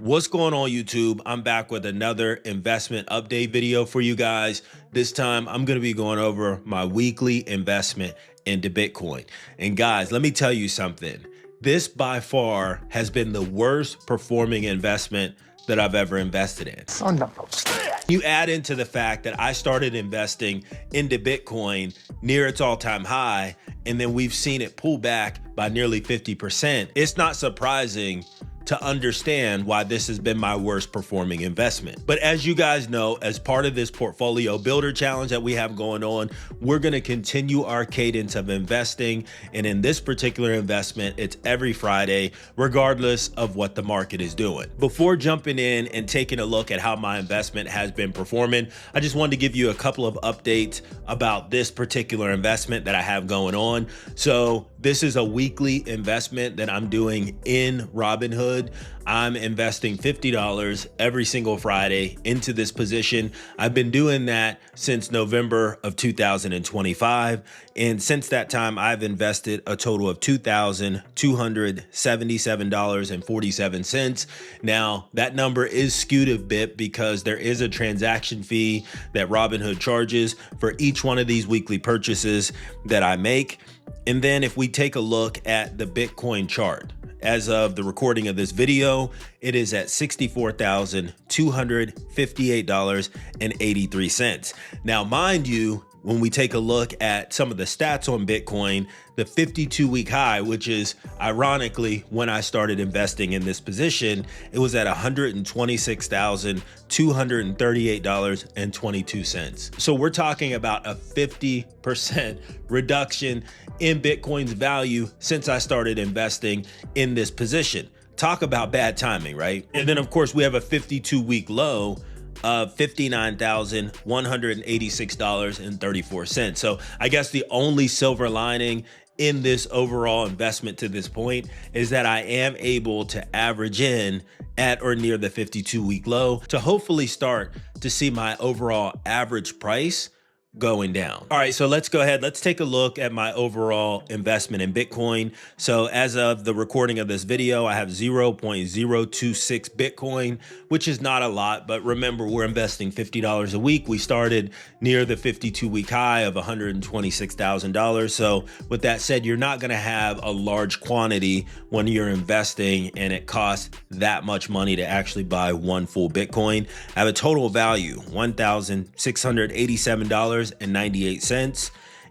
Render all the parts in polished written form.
What's going on, YouTube? I'm back with another investment update video for you guys. This time I'm going to be going over my weekly investment into Bitcoin. And guys, let me tell you something. This by far has been the worst performing investment that I've ever invested in. You add into the fact that I started investing into Bitcoin near its all-time high, and then we've seen it pull back by nearly 50%. It's not surprising to understand why this has been my worst performing investment. But as you guys know, as part of this portfolio builder challenge that we have going on, we're going to continue our cadence of investing. And in this particular investment, it's every Friday, regardless of what the market is doing. Before jumping in and taking a look at how my investment has been performing, I just wanted to give you a couple of updates about this particular investment that I have going on. So this is a weekly investment that I'm doing in Robinhood. I'm investing $50 every single Friday into this position. I've been doing that since November of 2025. And since that time, I've invested a total of $2,277.47. Now, that number is skewed a bit because there is a transaction fee that Robinhood charges for each one of these weekly purchases that I make. And then if we take a look at the Bitcoin chart, as of the recording of this video, it is at $64,258.83. Now, mind you, when we take a look at some of the stats on Bitcoin, the 52-week high, which is ironically when I started investing in this position, it was at $126,238.22. So we're talking about a 50% reduction in Bitcoin's value since I started investing in this position. Talk about bad timing, right? And then of course we have a 52-week low of $59,186.34. So I guess the only silver lining in this overall investment to this point is that I am able to average in at or near the 52-week low to hopefully start to see my overall average price going down. All right, so let's go ahead. Let's take a look at my overall investment in Bitcoin. So as of the recording of this video, I have 0.026 Bitcoin, which is not a lot, but remember, we're investing $50 a week. We started near the 52-week high of $126,000. So with that said, you're not going to have a large quantity when you're investing and it costs that much money to actually buy one full Bitcoin. I have a total value, $1,687.98,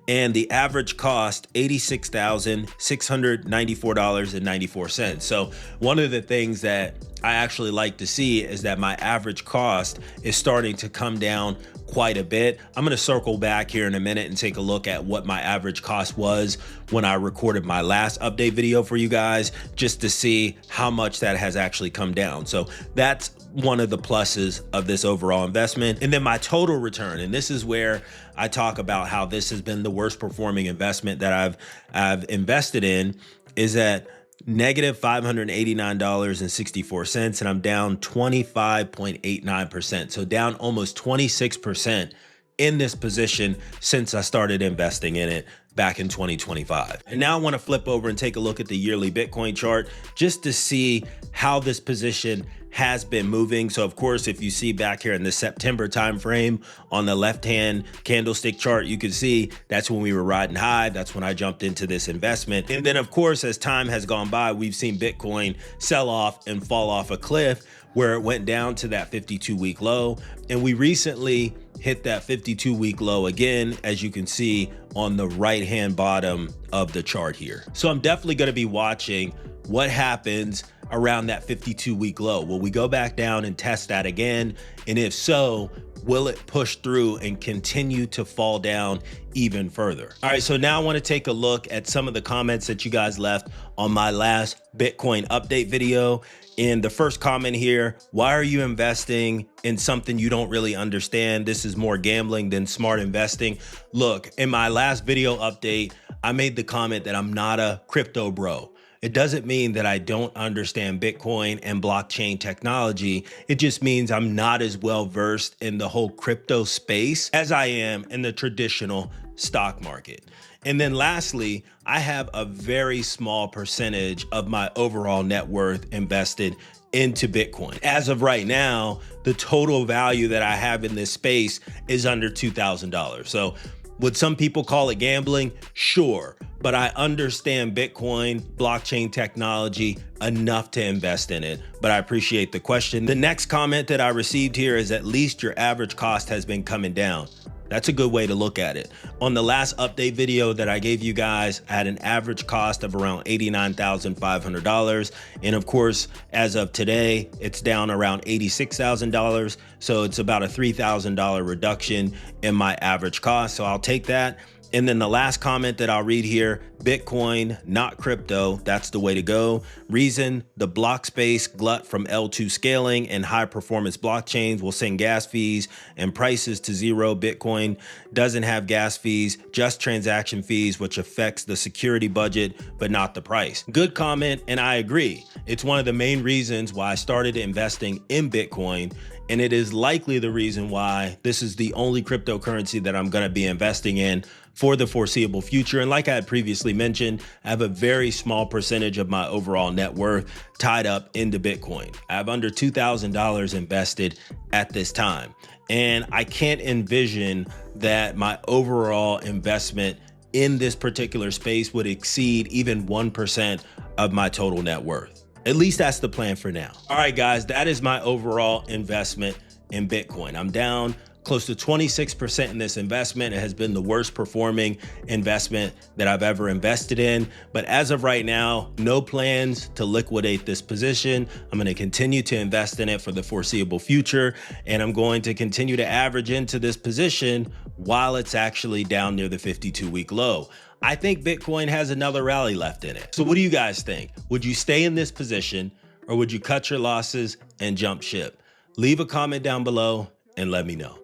and the average cost $86,694.94. So one of the things that I actually like to see is that my average cost is starting to come down quite a bit. I'm going to circle back here in a minute and take a look at what my average cost was when I recorded my last update video for you guys, just to see how much that has actually come down. So that's one of the pluses of this overall investment. And then my total return, and this is where I talk about how this has been the worst performing investment that I've invested in, is at negative $589.64, and I'm down 25.89%. So down almost 26% in this position since I started investing in it back in 2025. And now I want to flip over and take a look at the yearly Bitcoin chart just to see how this position has been moving. So of course, if you see back here in the September timeframe on the left-hand candlestick chart, you can see that's when we were riding high. That's when I jumped into this investment. And then of course, as time has gone by, we've seen Bitcoin sell off and fall off a cliff where it went down to that 52-week low. And we recently hit that 52-week low again, as you can see on the right-hand bottom of the chart here. So I'm definitely going to be watching what happens around that 52-week low. Will we go back down and test that again? And if so, will it push through and continue to fall down even further? All right, so now I want to take a look at some of the comments that you guys left on my last Bitcoin update video. In the first comment here, why are you investing in something you don't really understand? This is more gambling than smart investing. Look, in my last video update, I made the comment that I'm not a crypto bro. It doesn't mean that I don't understand Bitcoin and blockchain technology. It just means I'm not as well versed in the whole crypto space as I am in the traditional stock market. And then lastly, I have a very small percentage of my overall net worth invested into Bitcoin. As of right now, the total value that I have in this space is under $2,000. So would some people call it gambling? Sure, but I understand Bitcoin, blockchain technology enough to invest in it, but I appreciate the question. The next comment that I received here is at least your average cost has been coming down. That's a good way to look at it. On the last update video that I gave you guys, I had an average cost of around $89,500. And of course, as of today, it's down around $86,000. So it's about a $3,000 reduction in my average cost. So I'll take that. And then the last comment that I'll read here, Bitcoin, not crypto, that's the way to go. Reason, the block space glut from L2 scaling and high performance blockchains will send gas fees and prices to zero. Bitcoin doesn't have gas fees, just transaction fees, which affects the security budget, but not the price. Good comment, and I agree. It's one of the main reasons why I started investing in Bitcoin, and it is likely the reason why this is the only cryptocurrency that I'm gonna be investing in for the foreseeable future. And like I had previously mentioned, I have a very small percentage of my overall net worth tied up into Bitcoin. I have under $2,000 invested at this time. And I can't envision that my overall investment in this particular space would exceed even 1% of my total net worth. At least that's the plan for now. All right, guys, that is my overall investment in Bitcoin. I'm down close to 26% in this investment. It has been the worst performing investment that I've ever invested in. But as of right now, no plans to liquidate this position. I'm going to continue to invest in it for the foreseeable future. And I'm going to continue to average into this position while it's actually down near the 52-week low. I think Bitcoin has another rally left in it. So what do you guys think? Would you stay in this position or would you cut your losses and jump ship? Leave a comment down below and let me know.